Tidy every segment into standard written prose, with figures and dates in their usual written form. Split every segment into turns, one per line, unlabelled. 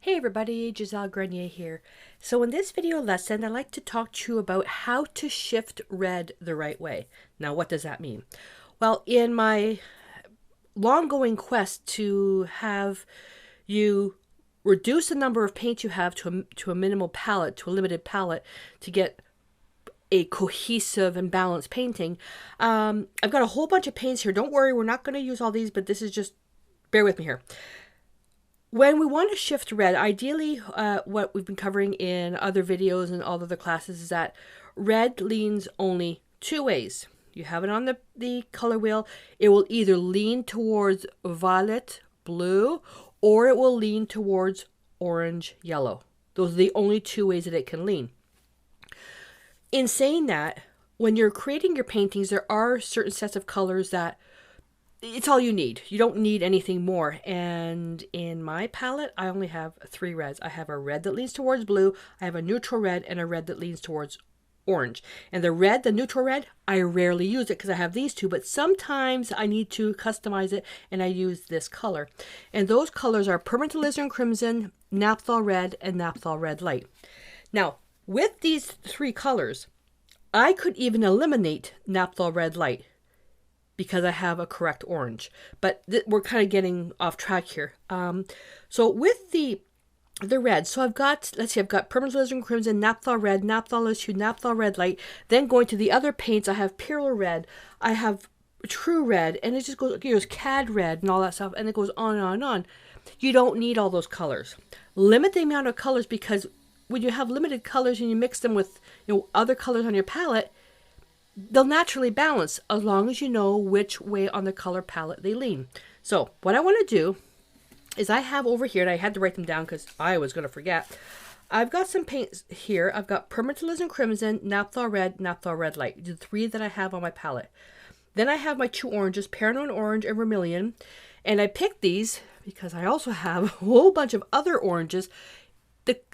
Hey everybody, Gisele Grenier here. So in this video lesson, I'd like to talk to you about how to shift red the right way. Now, what does that mean? Well, in my long-going quest to have you reduce the number of paints you have to a minimal palette, to a limited palette, to get a cohesive and balanced painting, I've got a whole bunch of paints here. Don't worry, we're not going to use all these, but this is just, bear with me here. When we want to shift red, ideally what we've been covering in other videos and all other classes is that red leans only two ways. You have it on the color wheel. It will either lean towards violet, blue, or it will lean towards orange, yellow. Those are the only two ways that it can lean. In saying that, when you're creating your paintings, there are certain sets of colors that it's all you need. You don't need anything more. And in my palette, I only have three reds. I have a red that leans towards blue, I have a neutral red, and a red that leans towards orange. And the neutral red, I rarely use it because I have these two, but sometimes I need to customize it and I use this color. And those colors are Permanent Alizarin Crimson, Naphthol Red, and Naphthol Red Light. Now, with these three colors, I could even eliminate Naphthol Red Light because I have a correct orange. But we're kind of getting off track here. So with the red, so I've got, let's see, I've got Permanent Alizarin Crimson, Naphthol Red, Naphthol Issue, Naphthol Red Light. Then going to the other paints, I have Pearl Red, I have True Red, and it just goes, you know, Cad Red and all that stuff, and it goes on and on and on. You don't need all those colors. Limit the amount of colors, because when you have limited colors and you mix them with, you know, other colors on your palette, they'll naturally balance as long as you know which way on the color palette they lean. So what I want to do is I have over here, and I had to write them down because I was going to forget. I've got some paints here. I've got Permanent Alizarin Crimson, Naphthol Red, Naphthol Red Light. The three that I have on my palette. Then I have my two oranges, Paranoid Orange and Vermilion. And I picked these because I also have a whole bunch of other oranges.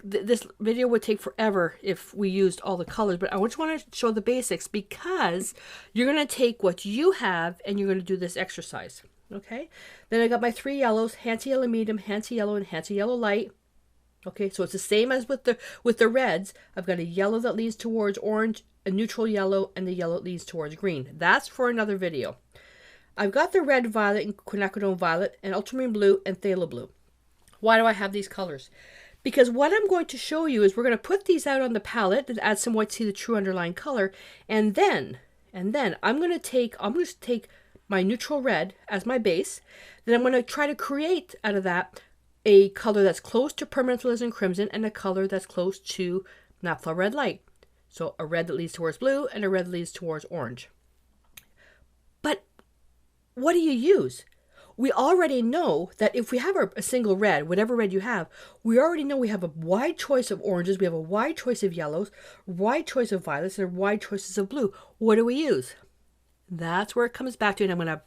This video would take forever if we used all the colors, but I just want to show the basics because you're going to take what you have and you're going to do this exercise. Okay, then I got my three yellows, Handsy Yellow Medium, Handsy Yellow, and Handsy Yellow Light. Okay, so it's the same as with the reds. I've got a yellow that leans towards orange, a neutral yellow, and the yellow that leans towards green. That's for another video. I've got the red violet and quinacridone violet and ultramarine blue and phthalo blue. Why do I have these colors? Because what I'm going to show you is we're going to put these out on the palette to add some white to see the true underlying color. And then I'm going to take my neutral red as my base. Then I'm going to try to create out of that a color that's close to Permanent Alizarin Crimson and a color that's close to Naphthol Red Light. So a red that leads towards blue and a red that leads towards orange. But what do you use? We already know that if we have a single red, whatever red you have, we already know we have a wide choice of oranges, we have a wide choice of yellows, wide choice of violets, and wide choices of blue. What do we use? That's where it comes back to, and I'm going to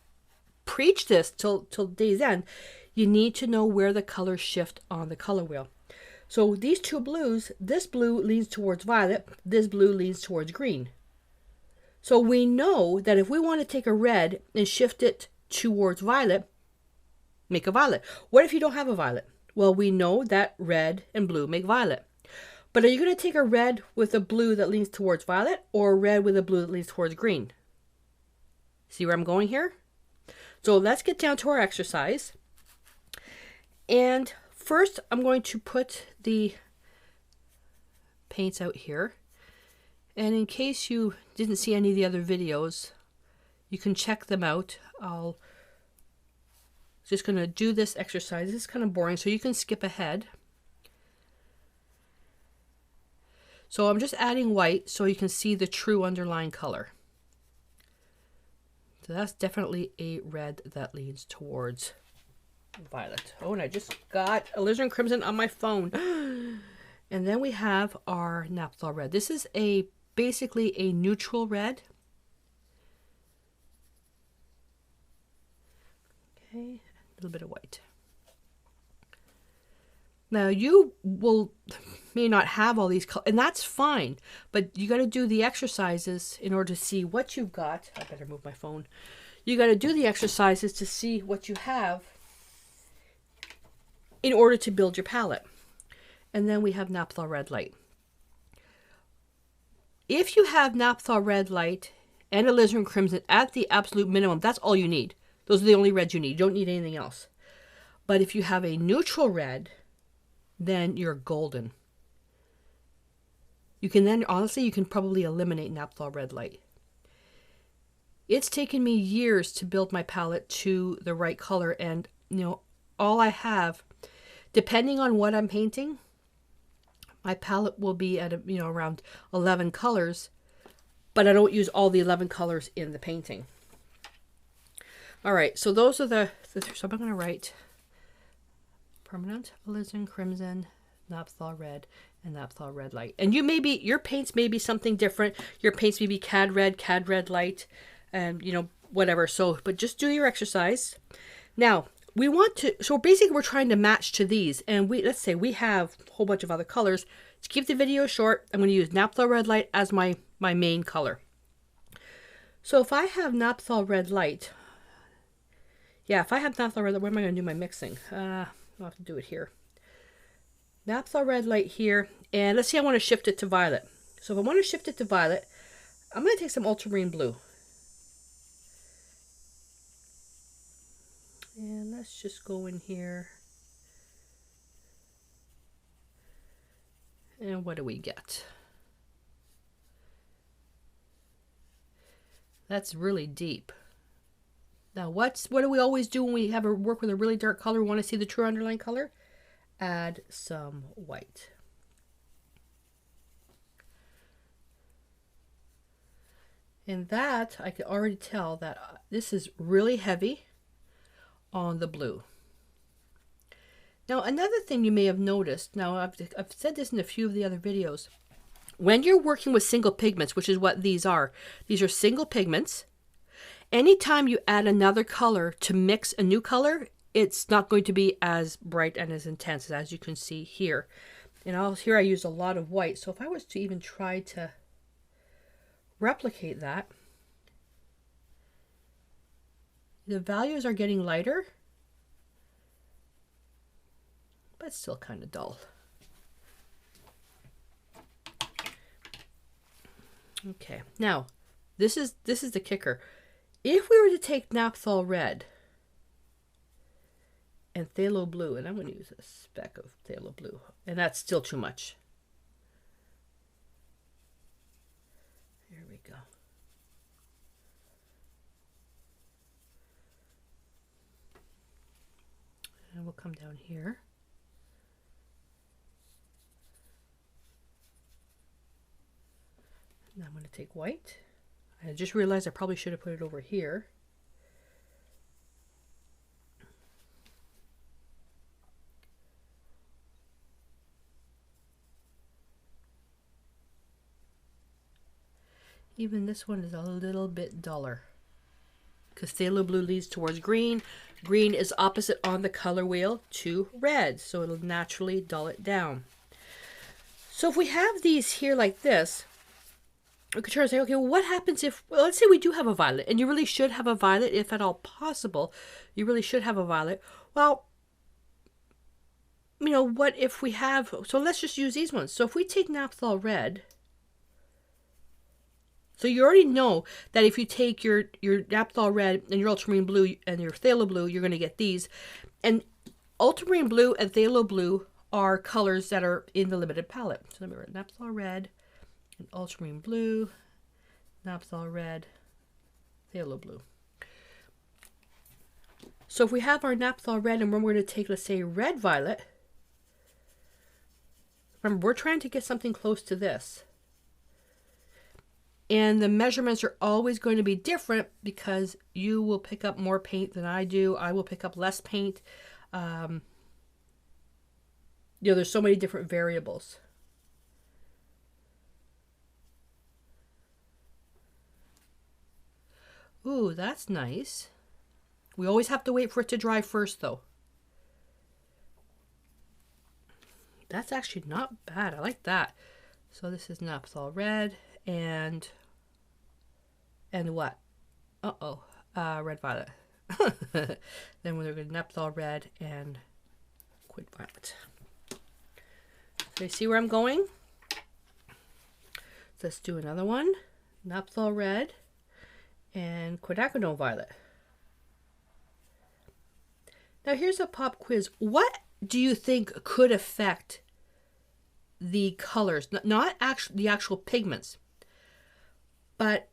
preach this till day's end. You need to know where the colors shift on the color wheel. So these two blues, this blue leans towards violet, this blue leans towards green. So we know that if we want to take a red and shift it towards violet, make a violet. What if you don't have a violet? Well, we know that red and blue make violet. But are you going to take a red with a blue that leans towards violet or a red with a blue that leans towards green? See where I'm going here? So let's get down to our exercise. And first, I'm going to put the paints out here. And in case you didn't see any of the other videos, you can check them out. I'll just going to do this exercise. This is kind of boring, so you can skip ahead. So I'm just adding white so you can see the true underlying color. So that's definitely a red that leans towards violet. Oh, and I just got Alizarin Crimson on my phone. And then we have our Naphthol Red. This is basically a neutral red. Okay, a little bit of white. Now you may not have all these colors, and that's fine, but you got to do the exercises in order to see what you've got. I better move my phone. You got to do the exercises to see what you have in order to build your palette. and then we have Naphthol Red Light. If you have Naphthol Red Light and alizarin crimson at the absolute minimum, that's all you need. Those are the only reds you need. You don't need anything else. But if you have a neutral red, then you're golden. You can then, honestly, you can probably eliminate Naphthol Red Light. It's taken me years to build my palette to the right color, and all I have, depending on what I'm painting, my palette will be at around 11 colors, but I don't use all the 11 colors in the painting. All right, so those are so I'm going to write permanent alizarin crimson, Naphthol Red, and Naphthol Red Light. And your paints may be something different. Your paints may be Cad Red Light, and whatever. So, but just do your exercise. Now, we want to, so basically we're trying to match to these, and let's say we have a whole bunch of other colors. To keep the video short, I'm going to use Naphthol Red Light as my main color. So if I have Naphthol Red Light, if I have Naphthol Red Light, where am I going to do my mixing? I'll have to do it here. Naphthol Red Light here, and let's see, I want to shift it to violet. So if I want to shift it to violet, I'm going to take some ultramarine blue. And let's just go in here. And what do we get? That's really deep. Now, what do we always do when we have work with a really dark color? We want to see the true underlying color? Add some white. And that, I can already tell that this is really heavy on the blue. Now, another thing you may have noticed, now I've said this in a few of the other videos, when you're working with single pigments, which is what these are single pigments. Anytime you add another color to mix a new color, it's not going to be as bright and as intense, as you can see here. And here I use a lot of white, so if I was to even try to replicate that, the values are getting lighter, but still kind of dull. Okay, now this is the kicker. If we were to take Naphthol Red and Phthalo Blue, and I'm going to use a speck of Phthalo Blue, and that's still too much. Here we go. And we'll come down here. Now I'm going to take white. I just realized I probably should have put it over here. Even this one is a little bit duller, because Phthalo Blue leads towards green. Green is opposite on the color wheel to red, so it'll naturally dull it down. So if we have these here like this, we could try to say, okay, well, what happens if, well, let's say we do have a violet, and you really should have a violet, if at all possible, you really should have a violet. Well, what if we have, so let's just use these ones. So if we take Naphthol Red, so you already know that if you take your Naphthol Red and your ultramarine blue and your Phthalo Blue, you're going to get these. And ultramarine blue and Phthalo Blue are colors that are in the limited palette. So let me write Naphthol Red and ultramarine blue, Naphthol Red, Phthalo Blue. So if we have our Naphthol Red and we're going to take, let's say, red violet, remember, we're trying to get something close to this. And the measurements are always going to be different, because you will pick up more paint than I do. I will pick up less paint. There's so many different variables. Ooh, that's nice. We always have to wait for it to dry first, though. That's actually not bad. I like that. So this is Naphthol Red and what? Red violet. Then we're going to Naphthol Red and quid violet. You see where I'm going? Let's do another one. Naphtha red and quinacridone violet. Now here's a pop quiz. What do you think could affect the colors? Not actually the actual pigments, but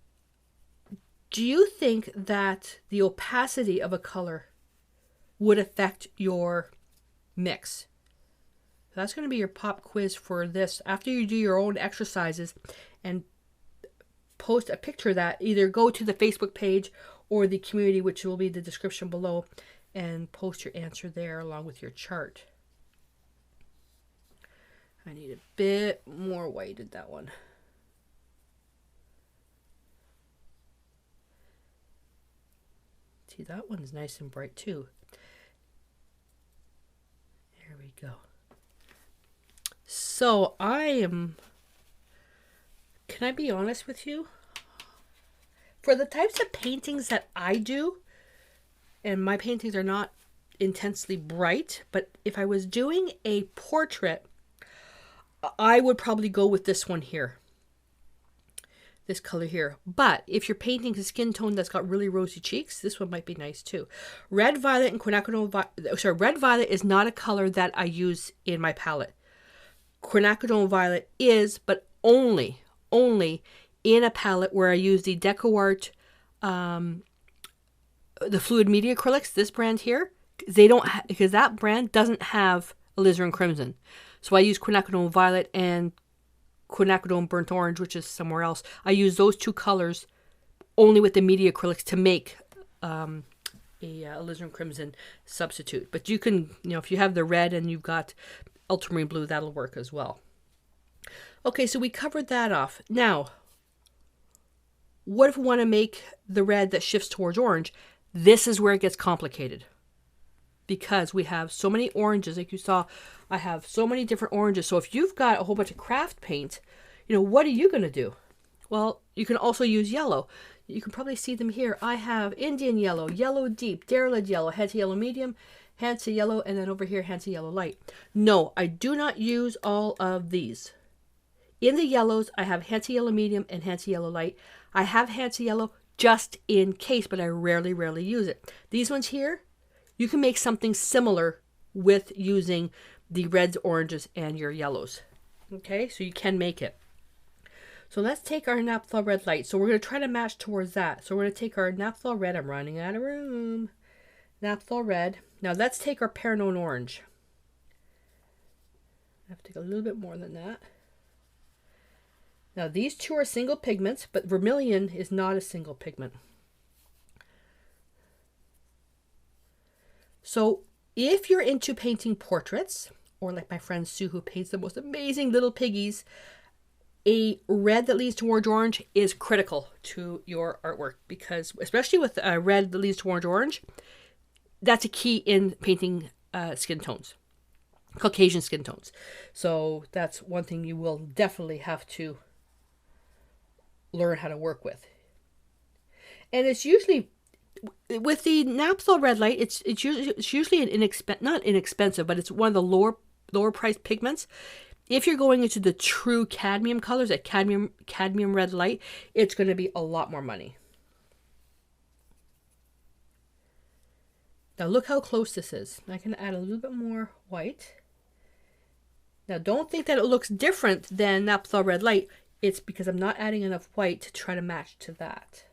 do you think that the opacity of a color would affect your mix? That's going to be your pop quiz for this. After you do your own exercises and post a picture of that, either go to the Facebook page or the community, which will be the description below, and post your answer there along with your chart. I need a bit more white in that one. See, that one's nice and bright too. There we go. So can I be honest with you? For the types of paintings that I do, and my paintings are not intensely bright, but if I was doing a portrait, I would probably go with this one here. This color here. But if you're painting a skin tone that's got really rosy cheeks, this one might be nice too. Red violet and quinacridone red violet is not a color that I use in my palette. Quinacridone violet is, but only in a palette where I use the DecoArt, the fluid media acrylics, this brand here. They don't because that brand doesn't have alizarin crimson. So I use quinacridone violet and quinacridone burnt orange, which is somewhere else. I use those two colors only with the media acrylics to make a alizarin crimson substitute. But you can, if you have the red and you've got ultramarine blue, that'll work as well. Okay, so we covered that off. Now, what if we want to make the red that shifts towards orange? This is where it gets complicated. Because we have so many oranges, like you saw, I have so many different oranges. So if you've got a whole bunch of craft paint, what are you going to do? Well, you can also use yellow. You can probably see them here. I have Indian yellow, yellow deep, Derelid yellow, Hansa yellow medium, Hansa yellow, and then over here, Hansa yellow light. No, I do not use all of these. In the yellows, I have Hansa yellow medium and Hansa yellow light. I have Hansa yellow just in case, but I rarely use it. These ones here, you can make something similar with using the reds, oranges, and your yellows. Okay, so you can make it. So let's take our Naphtha red light. So we're going to try to match towards that. So we're going to take our Naphtha red. I'm running out of room. Naphtha red. Now let's take our Peridone orange. I have to take a little bit more than that. Now these two are single pigments, but vermilion is not a single pigment. So if you're into painting portraits, or like my friend Sue who paints the most amazing little piggies, a red that leads towards orange is critical to your artwork, because especially with a red that leads towards orange, that's a key in painting skin tones, Caucasian skin tones. So that's one thing you will definitely have to learn how to work with. And it's usually with the Naphtha red light, it's usually not inexpensive, but it's one of the lower priced pigments. If you're going into the true cadmium colors, like cadmium red light, it's going to be a lot more money. Now look how close this is. I can add a little bit more white. Now don't think that it looks different than Naphtha red light. It's because I'm not adding enough white to try to match to that.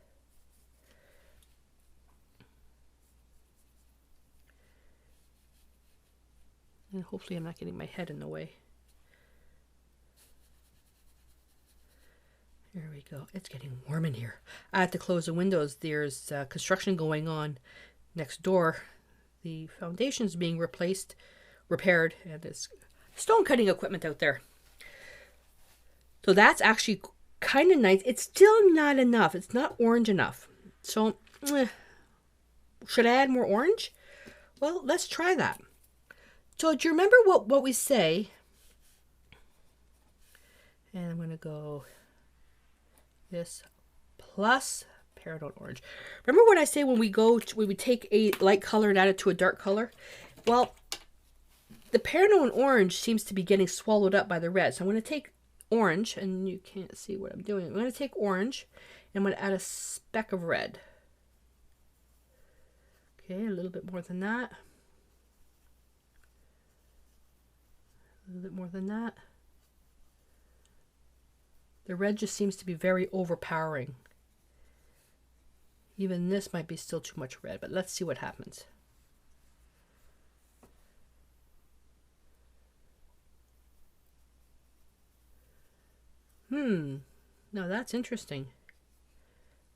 And hopefully I'm not getting my head in the way. There we go. It's getting warm in here. I have to close the windows. There's construction going on next door. The foundation's being repaired, and there's stone cutting equipment out there. So that's actually kind of nice. It's still not enough. It's not orange enough. So, should I add more orange? Well, let's try that. So do you remember what we say? And I'm going to go this plus Peridone orange. Remember what I say when we take a light color and add it to a dark color? Well, the Parano and orange seems to be getting swallowed up by the red. So I'm going to take orange, and you can't see what I'm doing. I'm going to take orange, and I'm going to add a speck of red. Okay, a little bit more than that. A little bit more than that. The red just seems to be very overpowering. Even this might be still too much red, but let's see what happens. Now that's interesting.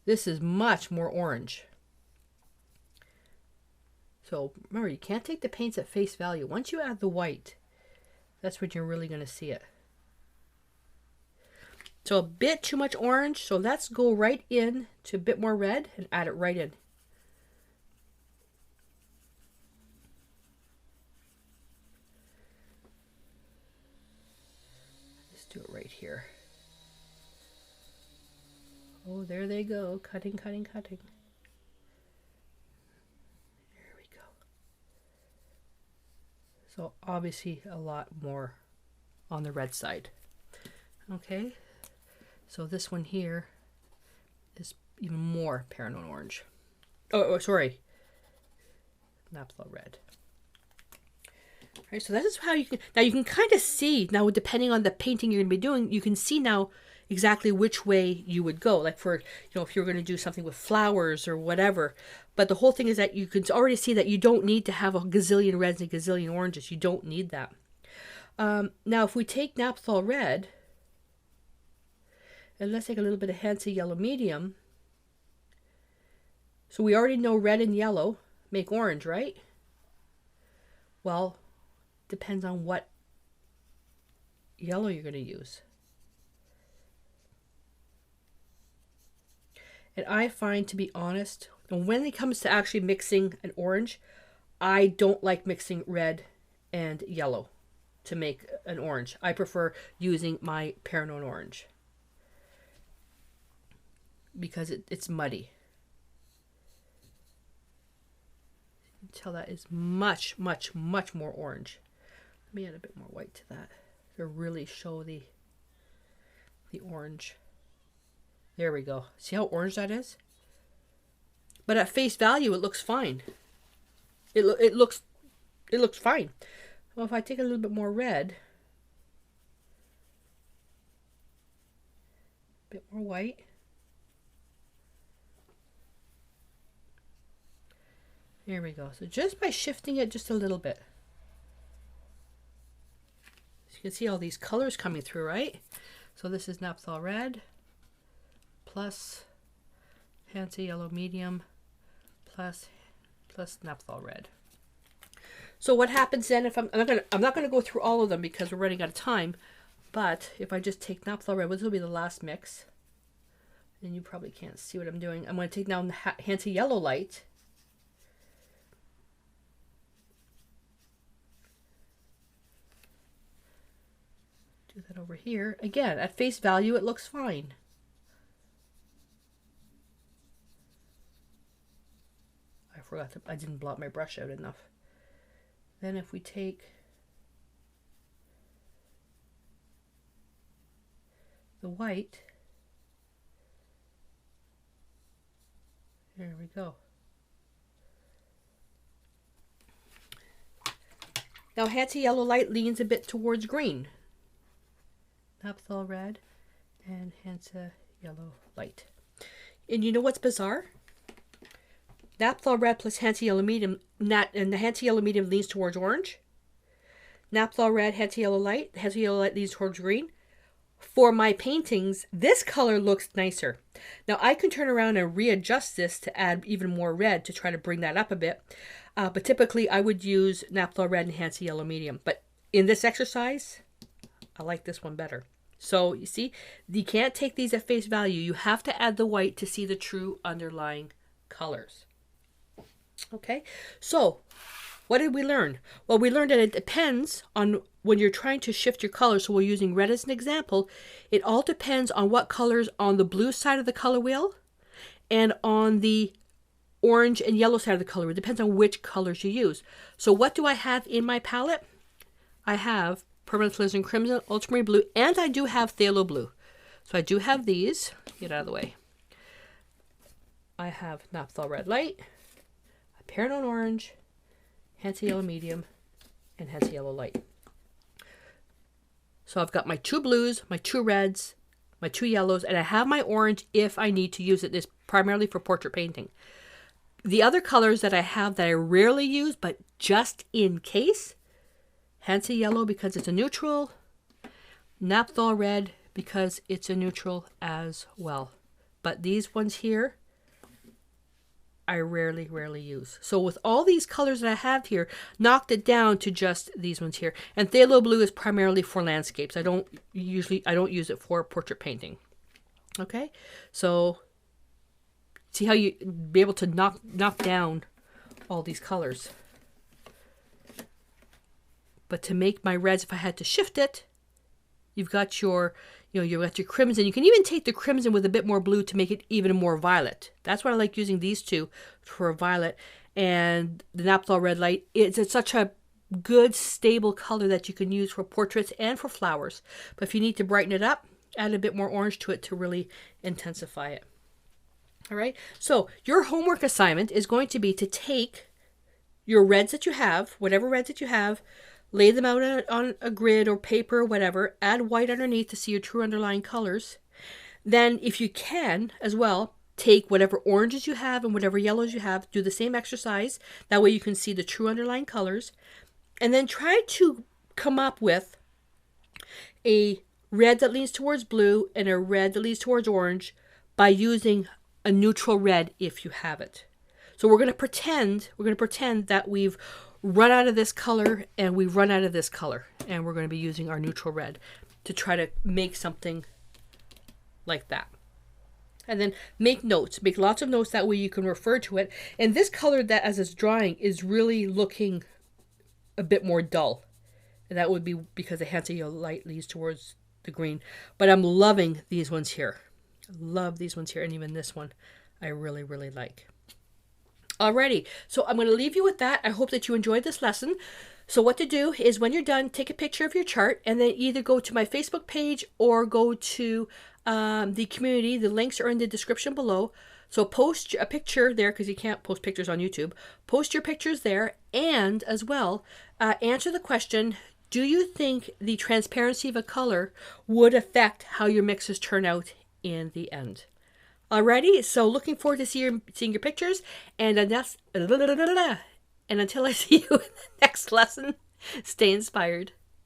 This is much more orange. So remember, you can't take the paints at face value. Once you add the white, that's when you're really going to see it. So a bit too much orange, so let's go right in to a bit more red and add it right in. Let's do it right here. Oh, there they go, cutting, cutting, cutting. There we go. So obviously a lot more on the red side. Okay. So this one here is even more Parano orange. Oh, sorry. Naphtha red. All right, so that is how you can, now you can kind of see, now depending on the painting you're going to be doing, you can see now exactly which way you would go. Like for, if you're going to do something with flowers or whatever. But the whole thing is that you can already see that you don't need to have a gazillion reds and a gazillion oranges. You don't need that. Now if we take Naphtha red, and let's take a little bit of Hansa yellow medium. So we already know red and yellow make orange, right? Well, depends on what yellow you're going to use. And I find, to be honest, when it comes to actually mixing an orange, I don't like mixing red and yellow to make an orange. I prefer using my Parano orange, because it's muddy. You can tell that is much, much, much more orange. Let me add a bit more white to that to really show the orange. There we go. See how orange that is? But at face value, it looks fine. It looks fine. Well, if I take a little bit more red, a bit more white. There we go. So just by shifting it just a little bit. So you can see all these colors coming through, right? So this is Naphtha red plus Hansa yellow medium plus Naphtha red. So what happens then if I'm not gonna go through all of them because we're running out of time, but if I just take Naphtha red, which will be the last mix, and you probably can't see what I'm doing. I'm going to take down the Hansa yellow light. Do that over here. Again, at face value, it looks fine. I didn't blot my brush out enough. Then if we take the white, there we go. Now Hansa yellow light leans a bit towards green. Naphtha red and Hansa yellow light. And you know what's bizarre? Naphtha red plus Hansa yellow medium, and the Hansa yellow medium leans towards orange. Naphtha red, Hansa yellow light leans towards green. For my paintings, this color looks nicer. Now I can turn around and readjust this to add even more red to try to bring that up a bit. But typically I would use Naphtha red and Hansa yellow medium. But in this exercise, I like this one better. So you see, you can't take these at face value. You have to add the white to see the true underlying colors. Okay, so what did we learn? Well, we learned that it depends on when you're trying to shift your color. So we're using red as an example. It all depends on what colors on the blue side of the color wheel and on the orange and yellow side of the color wheel. It depends on which colors you use. So what do I have in my palette? I have Permanent Alizarin Crimson, Ultramarine Blue, and I do have Phthalo Blue. So I do have these. Get out of the way. I have Naphthol Red Light, Peridot Orange, Hansa Yellow Medium, and Hansa Yellow Light. So I've got my 2 blues, my 2 reds, my 2 yellows, and I have my orange if I need to use it. This is primarily for portrait painting. The other colors that I have that I rarely use, but just in case, Hansa Yellow because it's a neutral, Naphthol Red because it's a neutral as well. But these ones here, I rarely use. So with all these colors that I have here, knocked it down to just these ones here. And Phthalo Blue is primarily for landscapes. I don't use it for portrait painting. Okay, so see how you be able to knock down all these colors. But to make my reds, if I had to shift it, you've got your you've got your crimson. You can even take the crimson with a bit more blue to make it even more violet. That's why I like using these two for a violet. And the Naphthol Red Light, it's such a good, stable color that you can use for portraits and for flowers. But if you need to brighten it up, add a bit more orange to it to really intensify it. All right, so your homework assignment is going to be to take your reds that you have, whatever reds that you have, lay them out on a grid or paper or whatever, add white underneath to see your true underlying colors. Then, if you can, as well, take whatever oranges you have and whatever yellows you have, do the same exercise. That way you can see the true underlying colors. And then try to come up with a red that leans towards blue and a red that leans towards orange by using a neutral red if you have it. So we're going to pretend that we've run out of this color and we've run out of this color, and we're going to be using our neutral red to try to make something like that. And then make notes, make lots of notes, that way you can refer to it. And this color that as it's drying is really looking a bit more dull, and that would be because the Hansa Yellow Light leads towards the green. But I'm loving these ones here. I love these ones here, and even this one I really like. Alrighty, so I'm going to leave you with that. I hope that you enjoyed this lesson. So what to do is when you're done, take a picture of your chart and then either go to my Facebook page or go to the community. The links are in the description below. So post a picture there because you can't post pictures on YouTube. Post your pictures there, and as well, answer the question, do you think the transparency of a color would affect how your mixes turn out in the end? Alrighty, so looking forward to seeing your pictures, and until I see you in the next lesson, stay inspired.